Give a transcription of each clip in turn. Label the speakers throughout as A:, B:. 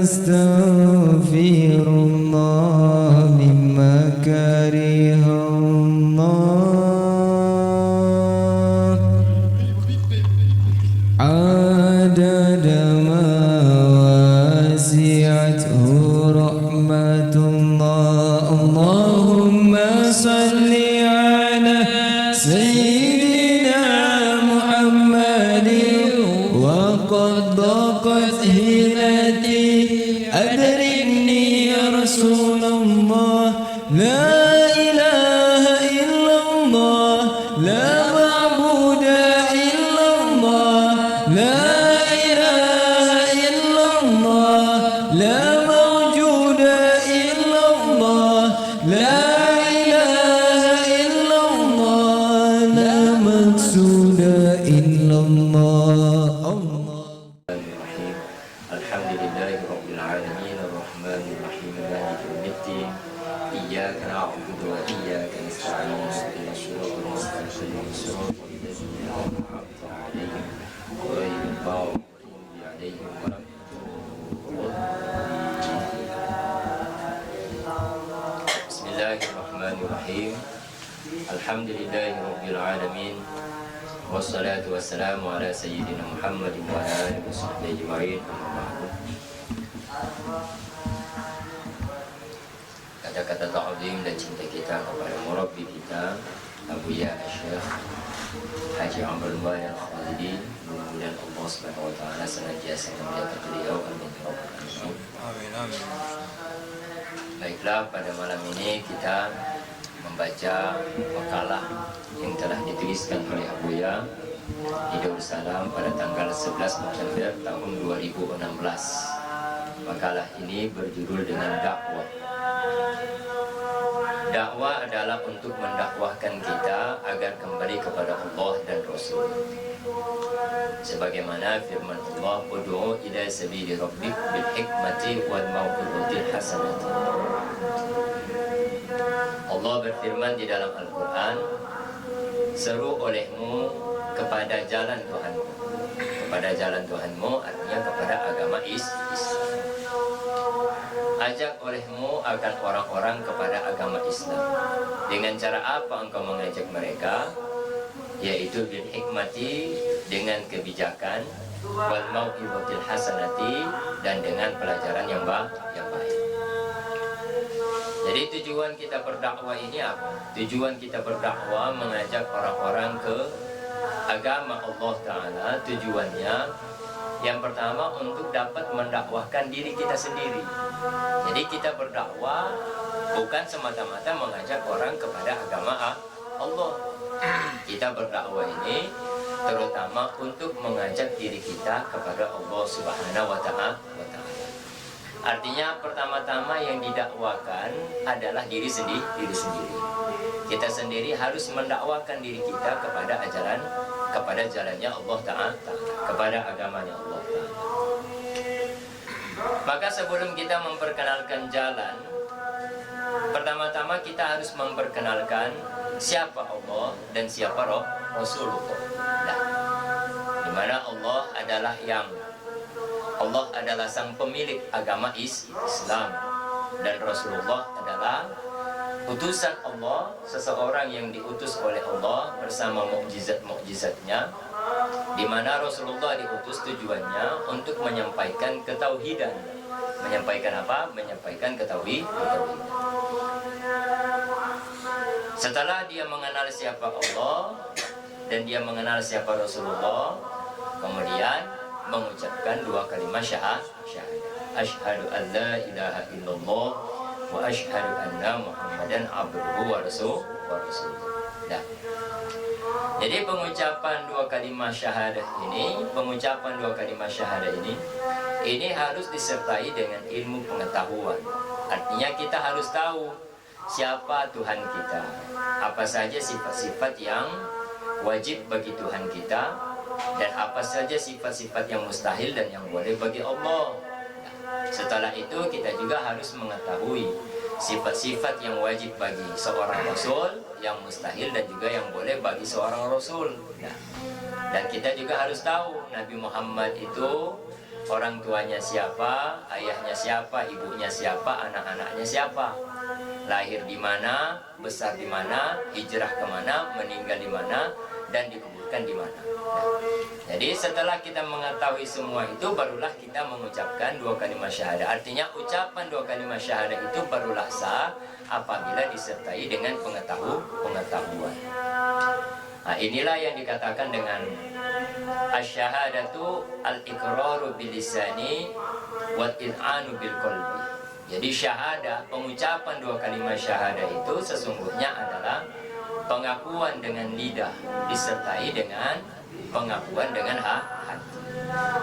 A: أستغفر الله مما كره الله عدد ما وسعته رحمة الله اللهم صل على سيدنا محمد وقد ضاقت هلتي أدركني يا رسول الله لا إله إلا الله لا معبود إلا الله لا إله إلا الله لا موجود إلا الله لا إله إلا الله لا مقصود إلا الله
B: الرحيم الحمد لله رب العالمين الرحمن الرحيم مالك يوم الدين إياك نعبد وإياك نستعين اهدنا الصراط المستقيم صراط الذين أنعمت عليهم غير المغضوب عليهم ولا الضالين. بسم الله الرحمن الرحيم الحمد لله رب العالمين wassalatu wassalamu ala sayyidina Muhammad wa ala alihi wasahbihi ajma'in. Kata-kata ta'zim dan cinta kita kepada murabbi kita Abuya Syekh Haji Amr Al Khalidi, mudah-mudahan Allah Subhanahu wa taala senantiasa memelihara beliau. Amin ya rabbal alamin. Baiklah, pada malam ini kita membaca makalah yang telah dituliskan oleh Abuya di Darussalam pada tanggal 11 November tahun 2016. Makalah ini berjudul dengan dakwah. Dakwah adalah untuk mendakwahkan kita agar kembali kepada Allah dan Rasul. Sebagaimana firman Allah, "Ud'u ila sabili rabbik bil hikmati wal mau'izatil hasanati." Allah berfirman di dalam Al-Quran, seru olehmu kepada jalan Tuhanmu. Kepada jalan Tuhanmu artinya kepada agama Islam. Ajak olehmu akan orang-orang kepada agama Islam. Dengan cara apa engkau mengajak mereka? Yaitu bil hikmati, dengan kebijakan, wal mau'izatil hasanati, dan dengan pelajaran yang baik. Jadi tujuan kita berdakwah ini apa? Tujuan kita berdakwah mengajak orang-orang ke agama Allah Ta'ala. Tujuannya yang pertama untuk dapat mendakwahkan diri kita sendiri. Jadi kita berdakwah bukan semata-mata mengajak orang kepada agama Allah. Kita berdakwah ini terutama untuk mengajak diri kita kepada Allah Subhanahu wa Ta'ala. Artinya pertama-tama yang didakwakan adalah diri sendiri. Kita sendiri harus mendakwakan diri kita kepada ajaran, kepada jalannya Allah Ta'ala, kepada agamanya Allah Ta'ala. Maka sebelum kita memperkenalkan jalan, pertama-tama kita harus memperkenalkan siapa Allah dan siapa Rasulullah. Nah, dimana Allah adalah sang pemilik agama Islam, dan Rasulullah adalah utusan Allah, seseorang yang diutus oleh Allah bersama mukjizat-mukjizatnya, di mana Rasulullah diutus tujuannya untuk menyampaikan ketauhidan. Menyampaikan apa? Menyampaikan ketauhidan. Setelah dia mengenal siapa Allah dan dia mengenal siapa Rasulullah, kemudian mengucapkan dua kalimat syahadat. Asyhadu an la ilaha illallah wa asyhadu anna Muhammadan abduhu wa rasuluh. Nah, jadi pengucapan dua kalimat syahadat ini harus disertai dengan ilmu pengetahuan. Artinya kita harus tahu siapa Tuhan kita, apa saja sifat-sifat yang wajib bagi Tuhan kita, dan apa saja sifat-sifat yang mustahil dan yang boleh bagi Allah. Setelah itu kita juga harus mengetahui sifat-sifat yang wajib bagi seorang Rasul, yang mustahil dan juga yang boleh bagi seorang Rasul. Dan kita juga harus tahu Nabi Muhammad itu orang tuanya siapa, ayahnya siapa, ibunya siapa, anak-anaknya siapa, lahir di mana, besar di mana, hijrah kemana, meninggal di mana, dan dikuburkan di mana. Jadi setelah kita mengetahui semua itu, barulah kita mengucapkan dua kalimat syahadah. Artinya ucapan dua kalimat syahadah itu barulah sah apabila disertai dengan pengetahuan. Nah, inilah yang dikatakan dengan asyhadatu al-iqraru bil lisani wa al-i'anu bil qalbi. Jadi syahadah, pengucapan dua kalimat syahadah itu sesungguhnya adalah pengakuan dengan lidah disertai dengan pengakuan dengan hati.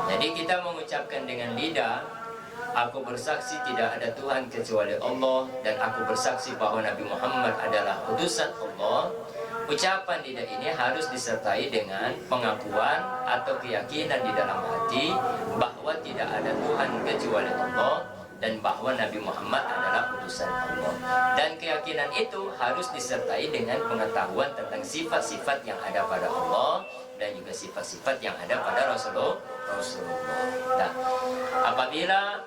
B: Jadi kita mengucapkan dengan lidah, aku bersaksi tidak ada Tuhan kecuali Allah, dan aku bersaksi bahwa Nabi Muhammad adalah utusan Allah. Ucapan lidah ini harus disertai dengan pengakuan atau keyakinan di dalam hati bahwa tidak ada Tuhan kecuali Allah, dan bahwa Nabi Muhammad adalah utusan Allah. Dan keyakinan itu harus disertai dengan pengetahuan tentang sifat-sifat yang ada pada Allah dan juga sifat-sifat yang ada pada Rasulullah. Nah, apabila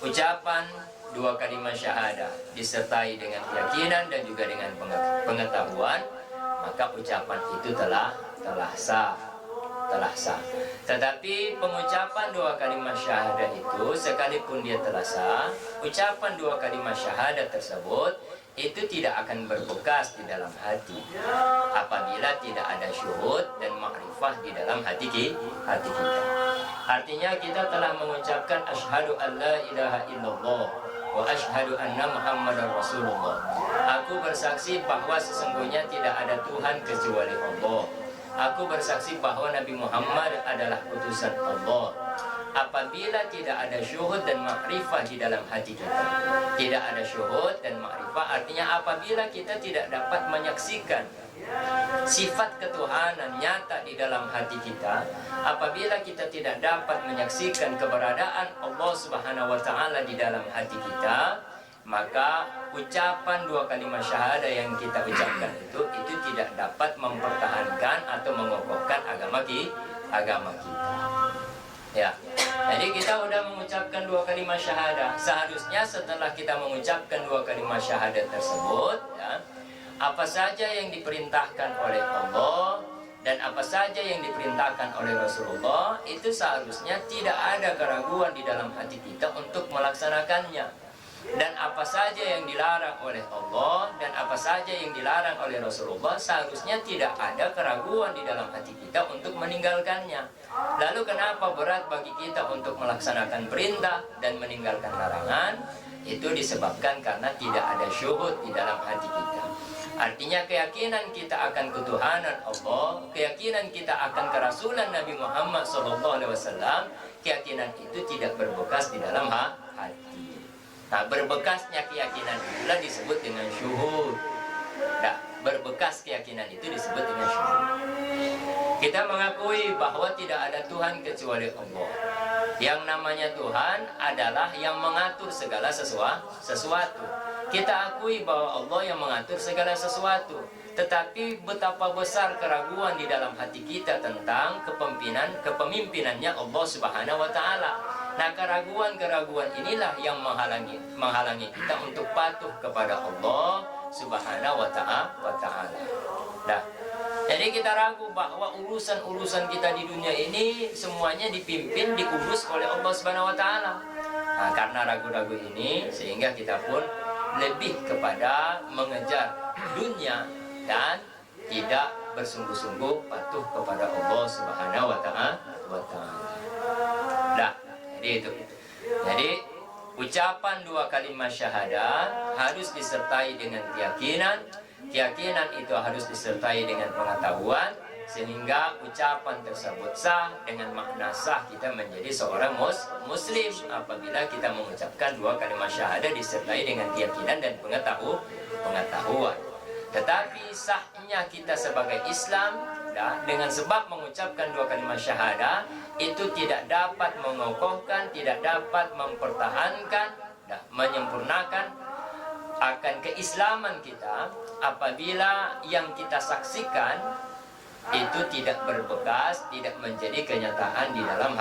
B: ucapan dua kalimat syahadah disertai dengan keyakinan dan juga dengan pengetahuan, maka ucapan itu telah sah. Tetapi pengucapan dua kalimat syahadah itu, sekalipun dia telah sah, ucapan dua kalimat syahadah tersebut itu tidak akan berbekas di dalam hati apabila tidak ada syuhud dan ma'rifah di dalam hati kita. Artinya kita telah mengucapkan asyhadu an la ilaha illallah wa asyhadu anna Muhammadar Rasulullah. Aku bersaksi bahwa sesungguhnya tidak ada Tuhan kecuali Allah. Aku bersaksi bahwa Nabi Muhammad adalah utusan Allah. Apabila tidak ada syuhud dan ma'rifah di dalam hati kita, tidak ada syuhud dan ma'rifah, artinya apabila kita tidak dapat menyaksikan sifat ketuhanan nyata di dalam hati kita, apabila kita tidak dapat menyaksikan keberadaan Allah Subhanahu wa Ta'ala di dalam hati kita, maka ucapan dua kalimat syahadah yang kita ucapkan itu tidak dapat mempertahankan atau mengokohkan agama kita. Ya, jadi kita sudah mengucapkan dua kalimat syahadah. Seharusnya setelah kita mengucapkan dua kalimat syahadah tersebut, ya, apa saja yang diperintahkan oleh Allah dan apa saja yang diperintahkan oleh Rasulullah, itu seharusnya tidak ada keraguan di dalam hati kita untuk melaksanakannya. Dan apa saja yang dilarang oleh Allah dan apa saja yang dilarang oleh Rasulullah, seharusnya tidak ada keraguan di dalam hati kita untuk meninggalkannya. Lalu kenapa berat bagi kita untuk melaksanakan perintah dan meninggalkan larangan? Itu disebabkan karena tidak ada syuhud di dalam hati kita. Artinya keyakinan kita akan ketuhanan Allah, keyakinan kita akan kerasulan Nabi Muhammad SAW, keyakinan itu tidak berbekas di dalam hati. Nah, berbekasnya keyakinan itulah disebut dengan syuhud. Nah, berbekas keyakinan itu disebut dengan syuhud. Kita mengakui bahwa tidak ada Tuhan kecuali Allah. Yang namanya Tuhan adalah yang mengatur segala sesuatu. Kita akui bahwa Allah yang mengatur segala sesuatu. Tetapi betapa besar keraguan di dalam hati kita tentang kepemimpinannya Allah Subhanahu wa Ta'ala. Nah, keraguan-keraguan inilah yang menghalangi kita untuk patuh kepada Allah Subhanahu wa Ta'ala. Nah, jadi kita ragu bahwa urusan-urusan kita di dunia ini semuanya dipimpin, diurus oleh Allah Subhanahu wa Ta'ala. Nah, karena ragu-ragu ini sehingga kita pun lebih kepada mengejar dunia dan tidak bersungguh-sungguh patuh kepada Allah Subhanahu wa Ta'ala. Nah, jadi itu. Jadi ucapan dua kalimat syahadah harus disertai dengan keyakinan. Keyakinan itu harus disertai dengan pengetahuan, sehingga ucapan tersebut sah. Dengan makna sah kita menjadi seorang muslim apabila kita mengucapkan dua kalimat syahadah disertai dengan keyakinan dan pengetahuan. Tetapi sahnya kita sebagai Islam, dengan sebab mengucapkan dua kalimat syahadah itu tidak dapat mengokohkan, tidak dapat mempertahankan, menyempurnakan akan keislaman kita apabila yang kita saksikan itu tidak berbekas, tidak menjadi kenyataan di dalam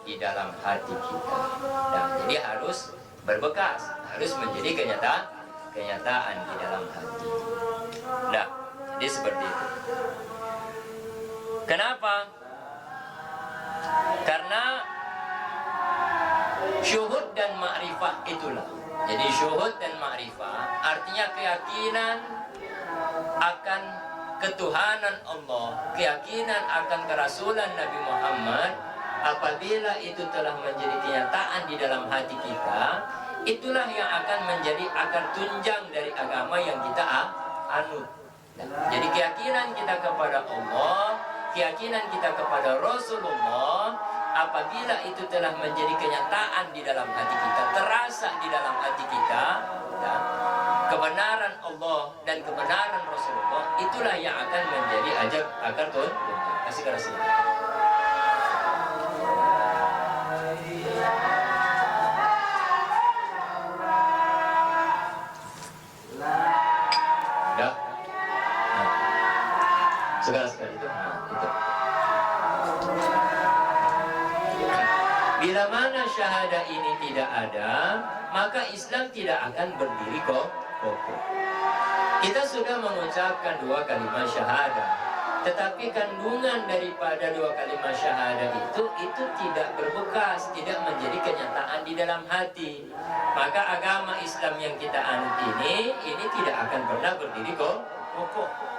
B: di dalam hati kita. Nah, jadi harus berbekas, harus menjadi kenyataan di dalam hati. Nah, jadi seperti itu. Kenapa? Karena syuhud dan ma'rifah itulah. Jadi syuhud dan ma'rifah artinya keyakinan akan ketuhanan Allah, keyakinan akan kerasulan Nabi Muhammad. Apabila itu telah menjadi kenyataan di dalam hati kita, itulah yang akan menjadi akar tunjang dari agama yang kita anut. Jadi keyakinan kita kepada Allah, keyakinan kita kepada Rasulullah, apabila itu telah menjadi kenyataan di dalam hati kita, terasa di dalam hati kita, ya, kebenaran Allah dan kebenaran Rasulullah, itulah yang akan menjadi akar tunjang. Kasih kerasi. Sekali itu, itu. Bila mana syahadah ini tidak ada, maka Islam tidak akan berdiri kokoh. Kita sudah mengucapkan 2 kalimat syahadah, tetapi kandungan daripada 2 kalimat syahadah itu tidak berbekas, tidak menjadi kenyataan di dalam hati. Maka agama Islam yang kita anut ini tidak akan pernah berdiri kokoh.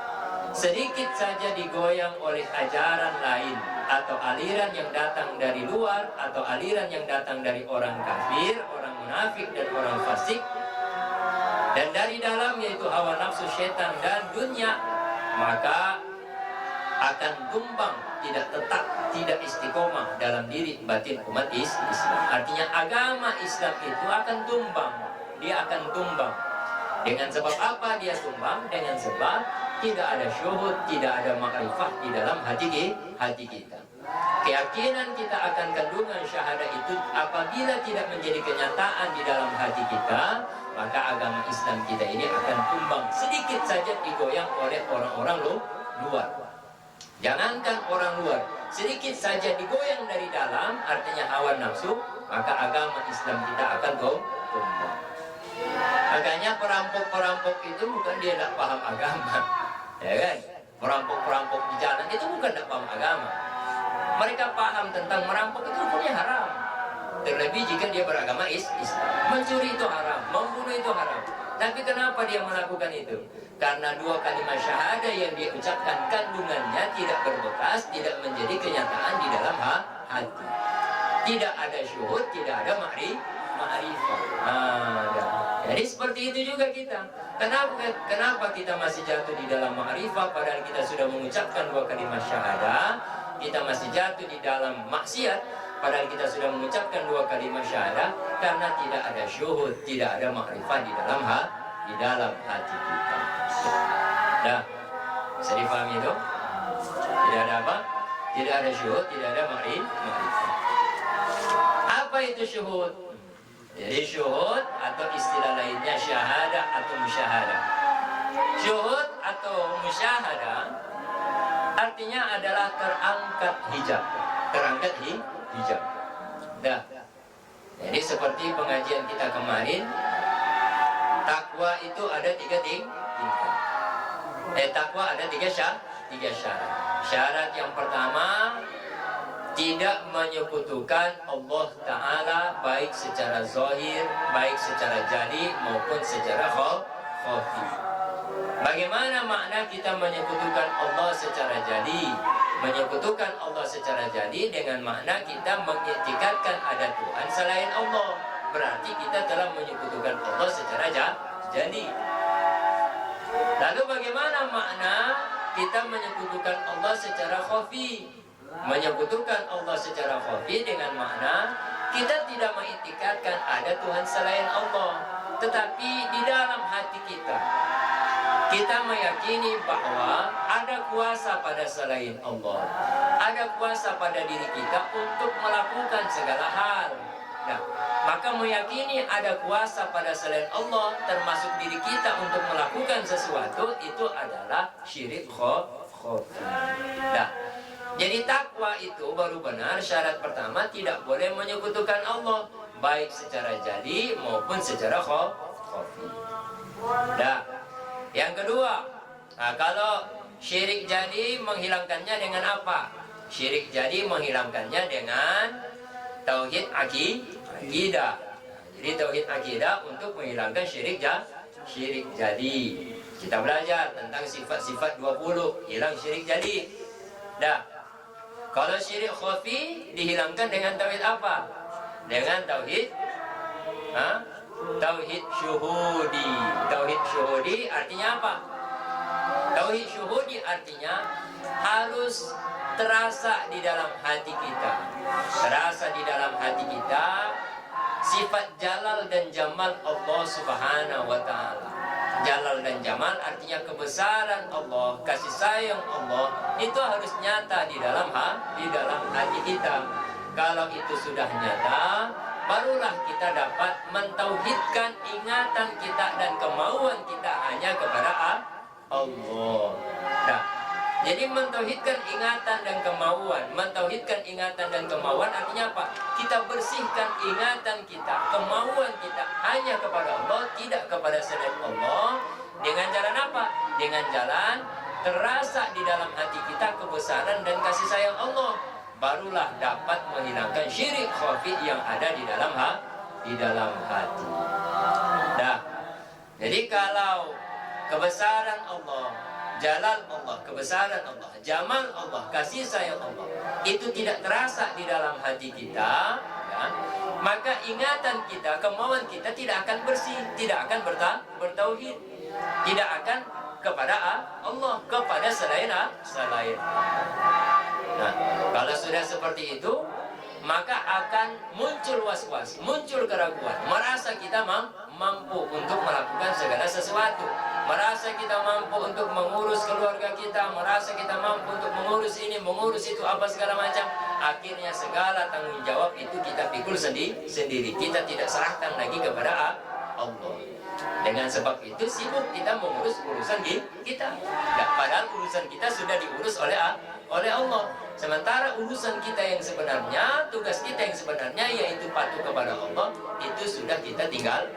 B: Sedikit saja digoyang oleh ajaran lain atau aliran yang datang dari luar atau aliran yang datang dari orang kafir, orang munafik dan orang fasik, dan dari dalam yaitu hawa nafsu syaitan dan dunia, maka akan tumbang, tidak tetap, tidak istiqomah dalam diri batin umat Islam. Artinya agama Islam itu akan tumbang, dia akan tumbang. Dengan sebab apa dia tumbang? Dengan sebab tidak ada syuhud, tidak ada makrifah di dalam hati kita. Keyakinan kita akan kandungan syahadah itu apabila tidak menjadi kenyataan di dalam hati kita, maka agama Islam kita ini akan tumbang. Sedikit saja digoyang oleh orang-orang luar. Jangankan orang luar, sedikit saja digoyang dari dalam, artinya hawa nafsu, maka agama Islam kita akan tumbang. Makanya perampok-perampok itu bukan dia tidak paham agama, ya kan? Perampok-perampok di jalan itu bukan tidak paham agama. Mereka paham tentang merampok itu hukumnya haram. Terlebih jika dia beragama Islam. Mencuri itu haram, membunuh itu haram. Tapi kenapa dia melakukan itu? Karena 2 kalimat syahadah yang dia ucapkan kandungannya tidak berbekas, tidak menjadi kenyataan di dalam hati. Tidak ada syuhud, tidak ada ma'rifah. Jadi seperti itu juga kita. Kenapa kita masih jatuh di dalam ma'rifah padahal kita sudah mengucapkan 2 kalimat syahadah? Kita masih jatuh di dalam maksiat padahal kita sudah mengucapkan 2 kalimat syahadah, karena tidak ada syuhud, tidak ada ma'rifah di dalam hati kita. Dah, bisa dipahami itu? Tidak ada apa? Tidak ada syuhud, tidak ada ma'rifah. Apa itu syuhud? Jadi syuhud atau istilah lainnya syahadah atau musyahadah. Syuhud atau musyahadah artinya adalah terangkat hijab. Terangkat hijab. Nah, jadi seperti pengajian kita kemarin, takwa itu ada 3 tingkat. Takwa ada 3 syarat. Syarat yang pertama, tidak menyekutukan Allah Ta'ala baik secara zahir, baik secara jali maupun secara khafi. Bagaimana makna kita menyekutukan Allah secara jali? Menyekutukan Allah secara jali dengan makna kita mengiktikadkan ada Tuhan selain Allah. Berarti kita telah menyekutukan Allah secara jali. Lalu bagaimana makna kita menyekutukan Allah secara khafi? Menyekutukan Allah secara khafi dengan makna kita tidak mengiktikadkan ada Tuhan selain Allah, tetapi di dalam hati kita meyakini bahwa ada kuasa pada selain Allah, ada kuasa pada diri kita untuk melakukan segala hal. Nah, maka meyakini ada kuasa pada selain Allah termasuk diri kita untuk melakukan sesuatu, itu adalah syirik khafi. Nah, Jadi takwa itu baru benar syarat pertama tidak boleh menyekutukan Allah, baik secara jadi maupun secara khafi. Nah, yang kedua, kalau syirik jadi menghilangkannya dengan apa? Syirik jadi menghilangkannya dengan tauhid akidah. Jadi tauhid akidah untuk menghilangkan syirik jadi. Kita belajar tentang sifat-sifat 20, hilang syirik jadi. Dah. Kalau syirik khafi dihilangkan dengan tauhid apa? Dengan tauhid tauhid syuhudi. Tauhid syuhudi artinya apa? Tauhid syuhudi artinya harus terasa di dalam hati kita. Terasa di dalam hati kita sifat jalal dan jamal Allah Subhanahu wa ta'ala. Jalal dan jamal artinya kebesaran Allah, kasih sayang Allah, itu harus nyata di dalam hati kita. Kalau itu sudah nyata, barulah kita dapat mentauhidkan ingatan kita dan kemauan kita hanya kepada Allah. Nah, jadi mentauhidkan ingatan dan kemauan. Mentauhidkan ingatan dan kemauan artinya apa? Kita bersihkan ingatan kita, kemauan kita hanya kepada Allah, tidak kepada selain Allah. Dengan jalan apa? Dengan jalan terasa di dalam hati kita kebesaran dan kasih sayang Allah. Barulah dapat menghilangkan syirik khafi yang ada di dalam hati. Nah, jadi kalau kebesaran Allah, jalal Allah, kebesaran Allah, jamal Allah, kasih sayang Allah itu tidak terasa di dalam hati kita, ya, maka ingatan kita, kemauan kita tidak akan bersih, tidak akan bertauhid, tidak akan kepada Allah, kepada selain. Nah, kalau sudah seperti itu, maka akan muncul was-was, muncul keraguan, merasa kita mampu untuk melakukan segala sesuatu, merasa kita mampu untuk mengurus keluarga kita, merasa kita mampu untuk mengurus ini, mengurus itu, apa segala macam. Akhirnya segala tanggung jawab itu kita pikul sendiri, kita tidak serahkan lagi kepada Allah. Dengan sebab itu sibuk kita mengurus urusan kita. Nah, padahal urusan kita sudah diurus oleh Allah. Sementara urusan kita yang sebenarnya, tugas kita yang sebenarnya yaitu patuh kepada Allah, itu sudah kita tinggal.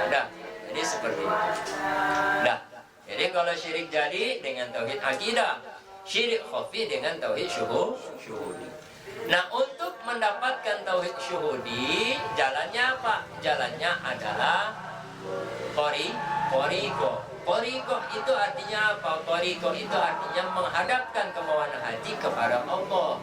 B: Dah. Jadi seperti itu. Dah. Jadi kalau syirik jadi dengan tauhid akidah, syirik khafi dengan tauhid syuhudi. Nah, untuk mendapatkan tauhid syuhudi, jalannya apa? Jalannya adalah Qoriko. Qoriko itu artinya apa? Qoriko itu artinya menghadapkan kemauan hati kepada Allah.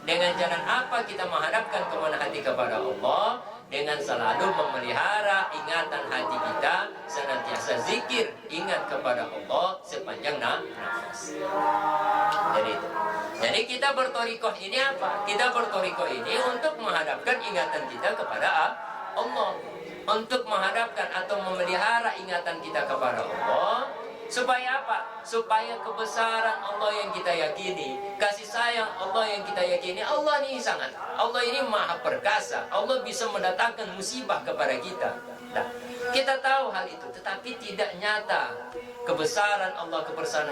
B: Dengan jalan apa kita menghadapkan kemauan hati kepada Allah? Dengan selalu memelihara ingatan hati kita, senantiasa zikir, ingat kepada Allah sepanjang nafas. Jadi kita bertorikoh ini apa? Kita bertorikoh ini untuk menghadapkan ingatan kita kepada Allah, untuk menghadapkan atau memelihara ingatan kita kepada Allah. Supaya apa? Supaya kebesaran Allah yang kita yakini, kasih sayang Allah yang kita yakini. Allah ini Allah ini maha perkasa. Allah bisa mendatangkan musibah kepada kita. Nah, kita tahu hal itu, tetapi tidak nyata. Kebesaran Allah,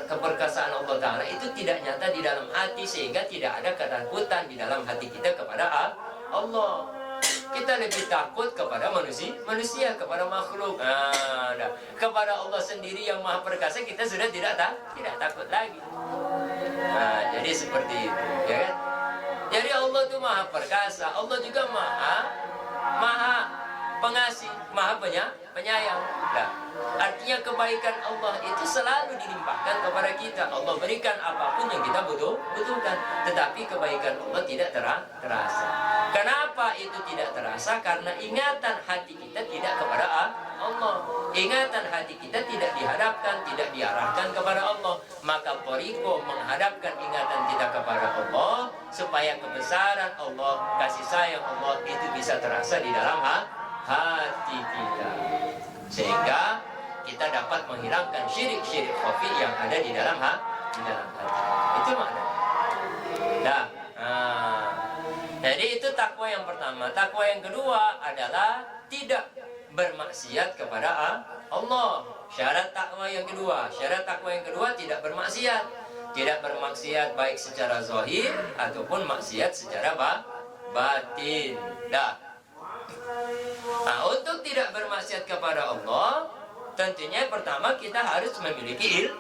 B: keperkasaan Allah Ta'ala itu tidak nyata di dalam hati, sehingga tidak ada ketakutan di dalam hati kita kepada Allah. Kita lebih takut kepada manusia, kepada makhluk. Kepada Allah sendiri yang maha perkasa kita sudah tidak takut lagi. Jadi seperti itu, ya kan? Jadi Allah itu maha perkasa, Allah juga maha pengasih, maha penyayang. Artinya kebaikan Allah itu selalu dilimpahkan kepada kita. Allah berikan apapun yang kita butuhkan, tetapi kebaikan Allah tidak terasa. Kenapa itu tidak terasa? Karena ingatan hati kita tidak kepada Allah. Ingatan hati kita tidak dihadapkan, tidak diarahkan kepada Allah. Maka Qoriko menghadapkan ingatan kita kepada Allah, supaya kebesaran Allah, kasih sayang Allah itu bisa terasa di dalam hati kita, sehingga kita dapat menghilangkan syirik-syirik khafi yang ada di dalam hati. Itu maknanya. Jadi itu takwa yang pertama. Takwa yang kedua adalah tidak bermaksiat kepada Allah. Syarat takwa yang kedua tidak bermaksiat. tidak bermaksiat baik secara zahir ataupun maksiat secara batin. Dah. Nah, untuk tidak bermaksiat kepada Allah, tentunya pertama kita harus memiliki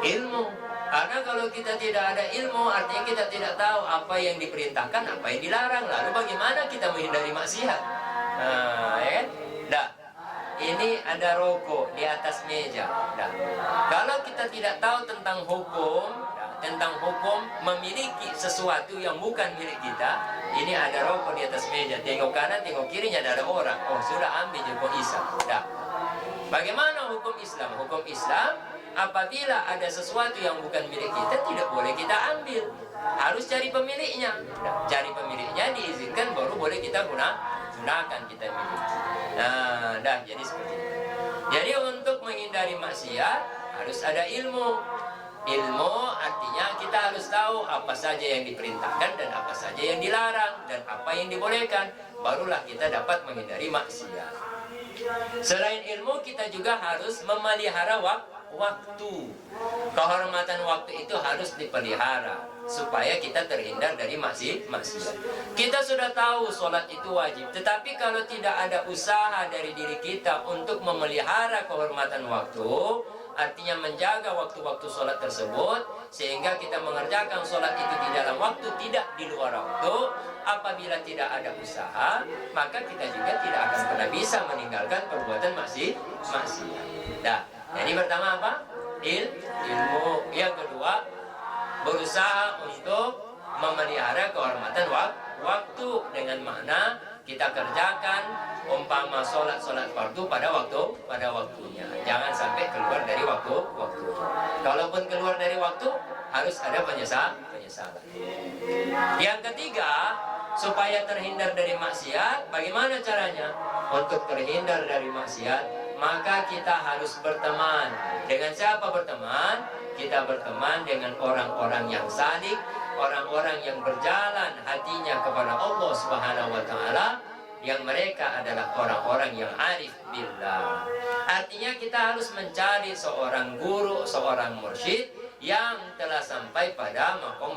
B: ilmu. Karena kalau kita tidak ada ilmu, artinya kita tidak tahu apa yang diperintahkan, apa yang dilarang. Lalu bagaimana kita menghindari maksiat? Nah, ya. Dah. Ini ada rokok di atas meja. Dah. Kalau kita tidak tahu tentang hukum memiliki sesuatu yang bukan milik kita, ini ada rokok di atas meja. Tengok kanan, tengok kirinya ada orang. Oh, sudah ambil jempol Islam. Dah. Bagaimana hukum Islam? Hukum Islam, apabila ada sesuatu yang bukan milik kita, tidak boleh kita ambil. Harus cari pemiliknya. Nah, cari pemiliknya, diizinkan baru boleh kita gunakan, kita miliki. Nah, dah jadi seperti itu. Jadi untuk menghindari maksiat harus ada ilmu. Ilmu artinya kita harus tahu apa saja yang diperintahkan dan apa saja yang dilarang dan apa yang dibolehkan. Barulah kita dapat menghindari maksiat. Selain ilmu, kita juga harus memelihara waktu. Kehormatan waktu itu harus dipelihara supaya kita terhindar dari maksiat. Kita sudah tahu sholat itu wajib, tetapi kalau tidak ada usaha dari diri kita untuk memelihara kehormatan waktu, artinya menjaga waktu-waktu sholat tersebut, sehingga kita mengerjakan sholat itu di dalam waktu, tidak di luar waktu. Apabila tidak ada usaha, maka kita juga tidak akan pernah bisa meninggalkan perbuatan maksiat. Nah, jadi pertama apa? Ilmu. Yang kedua, berusaha untuk memelihara kehormatan waktu, dengan makna kita kerjakan umpama sholat fardu pada waktunya. Jangan sampai keluar dari waktu. Kalaupun keluar dari waktu, harus ada penyesalan. Yang ketiga, supaya terhindar dari maksiat, bagaimana caranya? Untuk terhindar dari maksiat, maka kita harus berteman. Dengan siapa berteman? Kita berteman dengan orang-orang yang salih, orang-orang yang berjalan hatinya kepada Allah Subhanahu wa Ta'ala, yang mereka adalah orang-orang yang arif billah. Artinya kita harus mencari seorang guru, seorang mursyid yang telah sampai pada maqam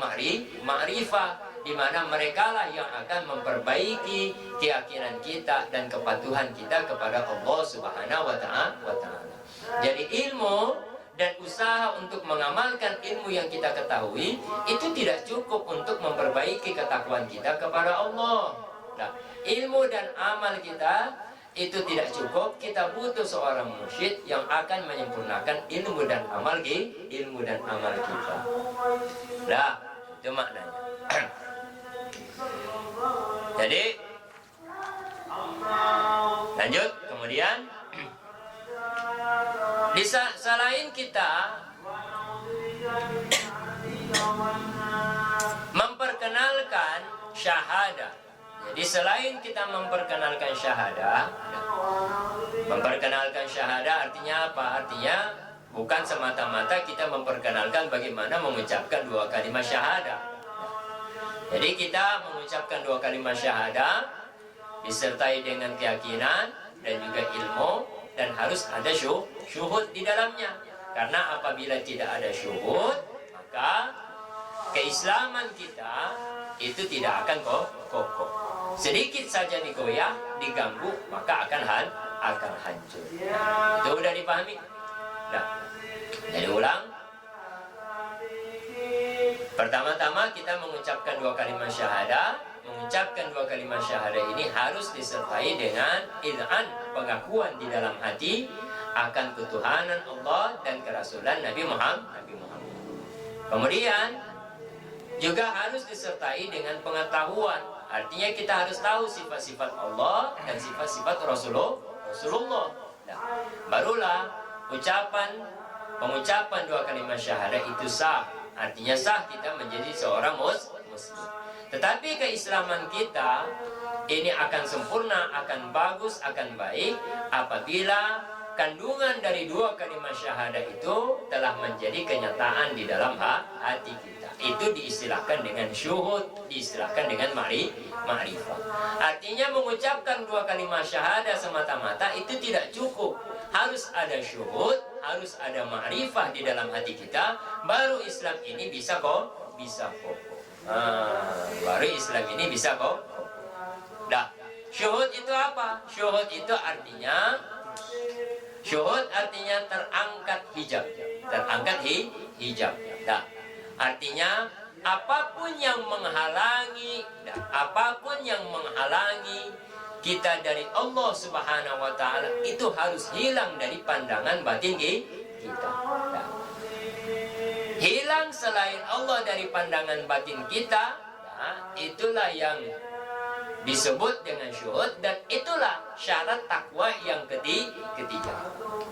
B: ma'rifah, di mana merekalah yang akan memperbaiki keyakinan kita dan kepatuhan kita kepada Allah Subhanahu wa Ta'ala. Jadi ilmu dan usaha untuk mengamalkan ilmu yang kita ketahui itu tidak cukup untuk memperbaiki ketakwaan kita kepada Allah. Nah, ilmu dan amal kita itu tidak cukup. Kita butuh seorang mursyid yang akan menyempurnakan ilmu dan amal kita. Nah, itu maknanya. Jadi lanjut, kemudian di selain kita memperkenalkan syahadah. Jadi selain kita memperkenalkan syahadah artinya apa? Artinya bukan semata-mata kita memperkenalkan bagaimana mengucapkan dua kalimat syahadah. Jadi kita mengucapkan dua kalimat syahadah disertai dengan keyakinan dan juga ilmu, dan harus ada syuhud di dalamnya. Karena apabila tidak ada syuhud, maka keislaman kita itu tidak akan kokoh. Sedikit saja digoyah, diganggu, maka akan hancur. Itu udah dipahami? Nah, jadi ulang. Pertama-tama kita mengucapkan dua kalimat syahadah. Mengucapkan dua kalimat syahadah ini harus disertai dengan id'an, pengakuan di dalam hati akan ketuhanan Allah dan kerasulan Nabi Muhammad. Kemudian juga harus disertai dengan pengetahuan. Artinya kita harus tahu sifat-sifat Allah dan sifat-sifat Rasulullah. Nah, barulah pengucapan dua kalimat syahadah itu sah. Artinya sah kita menjadi seorang muslim. Tetapi keislaman kita ini akan sempurna, akan bagus, akan baik apabila kandungan dari dua kalimat syahadah itu telah menjadi kenyataan di dalam hati kita. Itu diistilahkan dengan syuhud, diistilahkan dengan ma'rifah. Artinya mengucapkan dua kalimat syahadah semata-mata itu tidak cukup. Harus ada syuhud, harus ada ma'rifah di dalam hati kita, baru Islam ini bisa kokoh. Baru Islam ini bisa kokoh. Dah, syuhud itu apa? Syuhud itu artinya terangkat hijab. Terangkat hijab. Dah, artinya apapun yang menghalangi kita dari Allah Subhanahu wa taala itu harus hilang dari pandangan batin kita. Nah, hilang selain Allah dari pandangan batin kita, nah, itulah yang disebut dengan syuhud, dan itulah syarat takwa yang ketiga.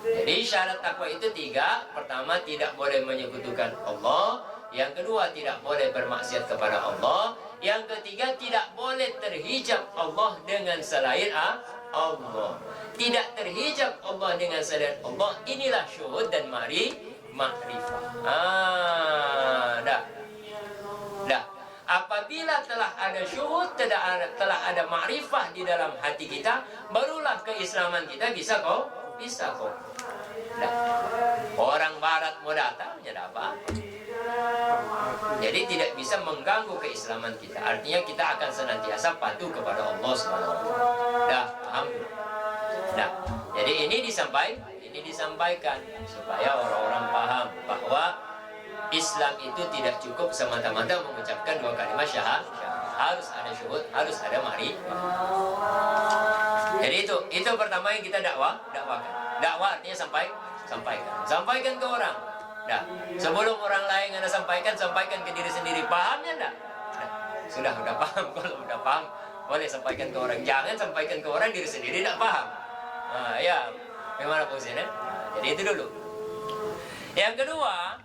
B: Jadi syarat takwa itu 3. Pertama, tidak boleh menyekutukan Allah. Yang kedua, tidak boleh bermaksiat kepada Allah. Yang ketiga, tidak boleh terhijab Allah dengan selain Allah. Tidak terhijab Allah dengan selain Allah. Inilah syuhud dan ma'rifah. Dah. Apabila telah ada syuhud, telah ada ma'rifah di dalam hati kita, barulah keislaman kita bisa kok. Dah. Orang barat mau datang, tidak apa. Jadi tidak bisa mengganggu keislaman kita. Artinya kita akan senantiasa patuh kepada Allah SWT. Dah, paham? Dah. Jadi ini disampaikan supaya orang-orang paham bahwa Islam itu tidak cukup semata-mata mengucapkan 2 kalimat syahadat. Harus ada syuhud, harus ada ma'rifah. Jadi itu pertama yang kita dakwakan. Dakwah artinya sampaikan ke orang. Dah, sebelum orang lain Anda sampaikan ke diri sendiri. Pahamnya enggak? Sudah paham. Kalau udah paham, boleh sampaikan ke orang. Jangan sampaikan ke orang, diri sendiri tidak paham. Ya, bagaimana posisinya? Jadi itu dulu. Yang kedua,